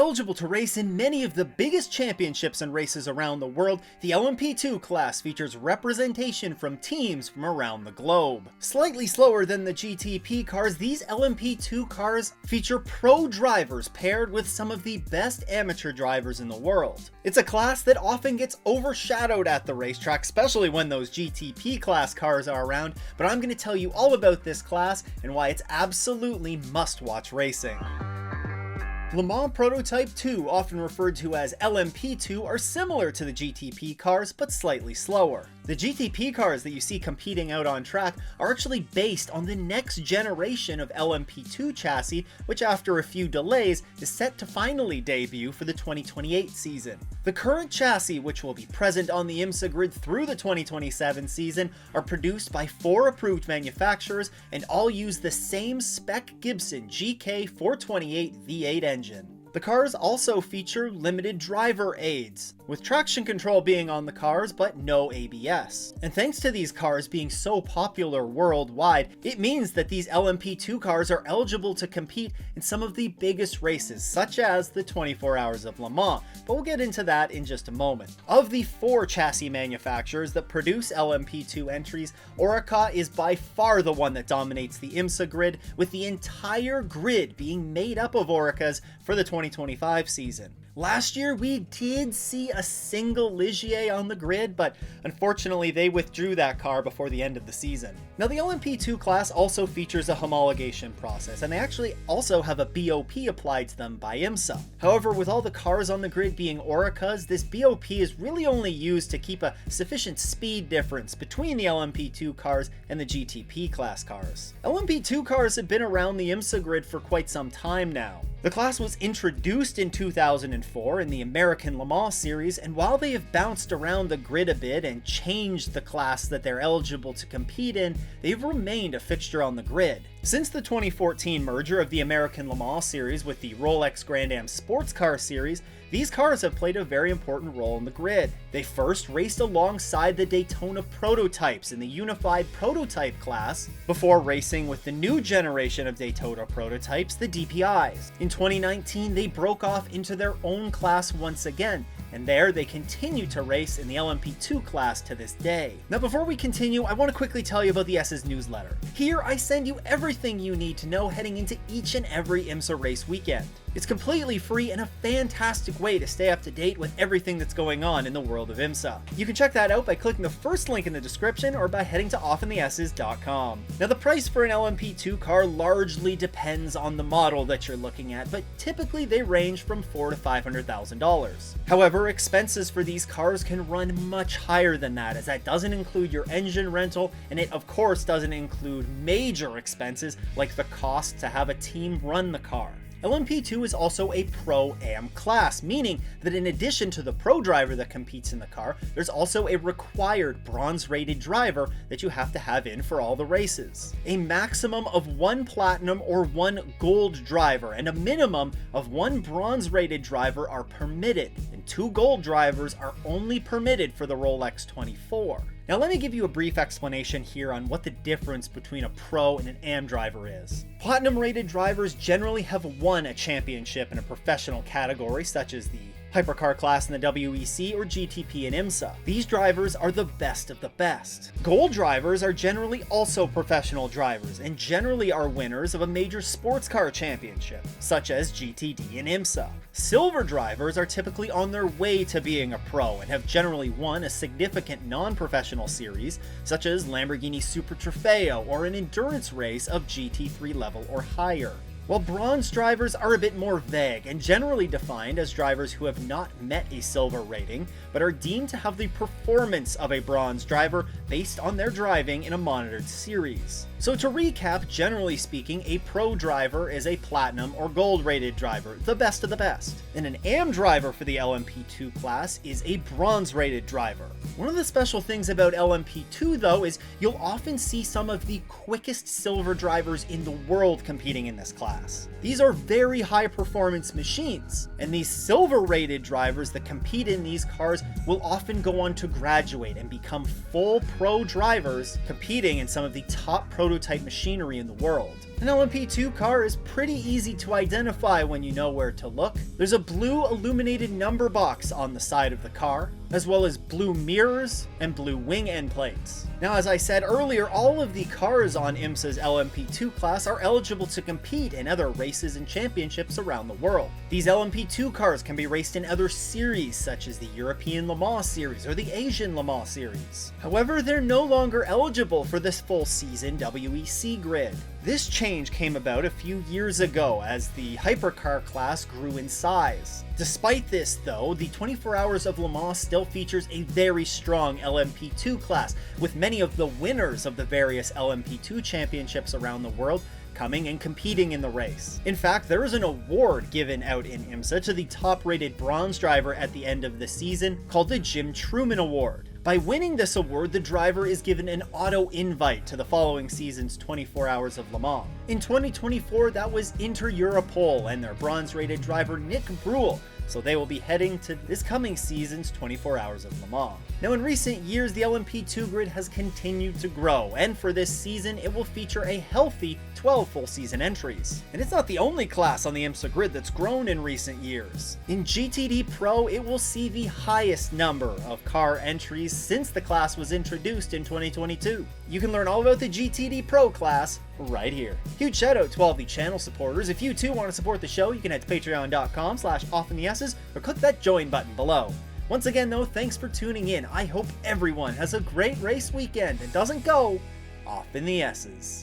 eligible to race in many of the biggest championships and races around the world, the LMP2 class features representation from teams from around the globe. Slightly slower than the GTP cars, these LMP2 cars feature pro drivers paired with some of the best amateur drivers in the world. It's a class that often gets overshadowed at the racetrack, especially when those GTP class cars are around, but I'm going to tell you all about this class and why it's absolutely must-watch racing. Le Mans Prototype 2, often referred to as LMP2, are similar to the GTP cars, but slightly slower. The GTP cars that you see competing out on track are actually based on the next generation of LMP2 chassis, which after a few delays is set to finally debut for the 2028 season. The current chassis, which will be present on the Imsa grid through the 2027 season, are produced by 4 approved manufacturers and all use the same spec Gibson GK428 V8 engine. The cars also feature limited driver aids, with traction control being on the cars but no ABS. And thanks to these cars being so popular worldwide, it means that these LMP2 cars are eligible to compete in some of the biggest races, such as the 24 Hours of Le Mans, but we'll get into that in just a moment. Of the 4 chassis manufacturers that produce LMP2 entries, Orica is by far the one that dominates the Imsa grid, with the entire grid being made up of Oricas for the 2025 season. Last year, we did see a single Ligier on the grid, but unfortunately they withdrew that car before the end of the season. Now, the LMP2 class also features a homologation process, and they actually also have a BOP applied to them by Imsa. However, with all the cars on the grid being Oricas, this BOP is really only used to keep a sufficient speed difference between the LMP2 cars and the GTP class cars. LMP2 cars have been around the Imsa grid for quite some time now. The class was introduced in 2004 in the American Le Mans series, and while they have bounced around the grid a bit and changed the class that they're eligible to compete in, they've remained a fixture on the grid. Since the 2014 merger of the American Le Mans series with the Rolex Grand Am Sports Car series, these cars have played a very important role in the grid. They first raced alongside the Daytona prototypes in the unified prototype class, before racing with the new generation of Daytona prototypes, the DPIs. In 2019, they broke off into their own class once again, and there they continue to race in the LMP2 class to this day. Now, before we continue, I want to quickly tell you about the S's newsletter. Here, I send you everything you need to know heading into each and every IMSA race weekend. It's completely free and a fantastic way to stay up to date with everything that's going on in the world of IMSA. You can check that out by clicking the first link in the description or by heading to offinthes's.com. Now, the price for an LMP2 car largely depends on the model that you're looking at, but typically they range from $400,000 to $500,000. However, expenses for these cars can run much higher than that, as that doesn't include your engine rental, and it of course doesn't include major expenses like the cost to have a team run the car. LMP2 is also a Pro-Am class, meaning that in addition to the pro driver that competes in the car, there's also a required bronze-rated driver that you have to have in for all the races. A maximum of 1 platinum or 1 gold driver and a minimum of 1 bronze-rated driver are permitted, and 2 gold drivers are only permitted for the Rolex 24. Now let me give you a brief explanation here on what the difference between a pro and an AM driver is. Platinum rated drivers generally have won a championship in a professional category such as the Hypercar class in the WEC or GTP and IMSA. These drivers are the best of the best. Gold drivers are generally also professional drivers and generally are winners of a major sports car championship, such as GTD and IMSA. Silver drivers are typically on their way to being a pro and have generally won a significant non-professional series, such as Lamborghini Super Trofeo or an endurance race of GT3 level or higher. While bronze drivers are a bit more vague and generally defined as drivers who have not met a silver rating, but are deemed to have the performance of a bronze driver based on their driving in a monitored series. So to recap, generally speaking, a pro driver is a platinum or gold rated driver, the best of the best. And an AM driver for the LMP2 class is a bronze rated driver. One of the special things about LMP2 though is you'll often see some of the quickest silver drivers in the world competing in this class. These are very high performance machines, and these silver rated drivers that compete in these cars will often go on to graduate and become full pro drivers competing in some of the top prototype machinery in the world. An LMP2 car is pretty easy to identify when you know where to look. There's a blue illuminated number box on the side of the car, as well as blue mirrors and blue wing end plates. Now, as I said earlier, all of the cars on Imsa's LMP2 class are eligible to compete in other races and championships around the world. These LMP2 cars can be raced in other series, such as the European Le Mans Series or the Asian Le Mans Series. However, they're no longer eligible for this full season WEC grid. This change came about a few years ago as the hypercar class grew in size. Despite this though, the 24 Hours of Le Mans still features a very strong LMP2 class, with many of the winners of the various LMP2 championships around the world coming and competing in the race. In fact, there is an award given out in Imsa to the top-rated bronze driver at the end of the season called the Jim Truman Award. By winning this award, the driver is given an auto invite to the following season's 24 Hours of Le Mans. In 2024, that was Inter Europol and their bronze-rated driver Nick Bruhl, so they will be heading to this coming season's 24 Hours of Le Mans. Now, in recent years, the LMP2 grid has continued to grow, and for this season, it will feature a healthy 12 full season entries. And it's not the only class on the Imsa grid that's grown in recent years. In GTD Pro, it will see the highest number of car entries since the class was introduced in 2022. You can learn all about the GTD Pro class right here. Huge shout out to all the channel supporters. If you too want to support the show, you can head to patreon.com/offintheS's or click that join button below. Once again though, thanks for tuning in. I hope everyone has a great race weekend and doesn't go off in the S's.